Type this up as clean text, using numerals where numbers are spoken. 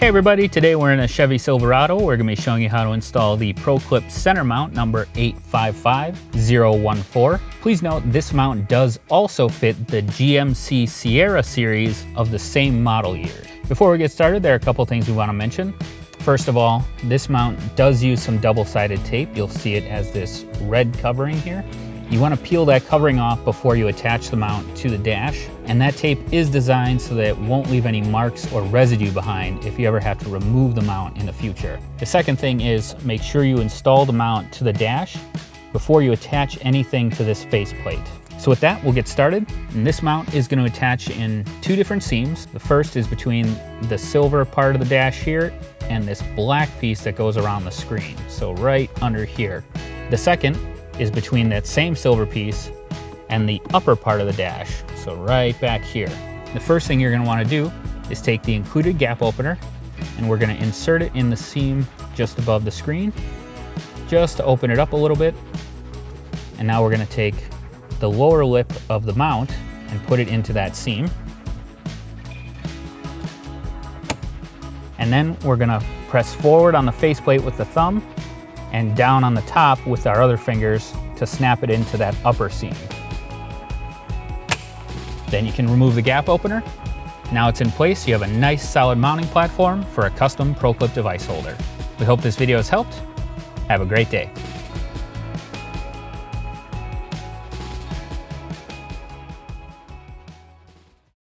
Hey everybody, today we're in a Chevy Silverado. We're going to be showing you how to install the ProClip center mount number 855014. Please note this mount does also fit the GMC Sierra series of the same model year. Before we get started, there are a couple things we want to mention. First of all, this mount does use some double-sided tape. You'll see it as this red covering here. You want to peel that covering off before you attach the mount to the dash, and that tape is designed so that it won't leave any marks or residue behind if you ever have to remove the mount in the future. The second thing is make sure you install the mount to the dash before you attach anything to this faceplate. So with that, we'll get started. And this mount is going to attach in two different seams. The first is between the silver part of the dash here and this black piece that goes around the screen, so right under here. The second is between that same silver piece and the upper part of the dash, so right back here. The first thing you're going to want to do is take the included gap opener, and we're going to insert it in the seam just above the screen, just to open it up a little bit. And now we're going to take the lower lip of the mount and put it into that seam. And then we're going to press forward on the faceplate with the thumb and down on the top with our other fingers to snap it into that upper seam. Then you can remove the gap opener. Now it's in place, you have a nice solid mounting platform for a custom ProClip device holder. We hope this video has helped. Have a great day.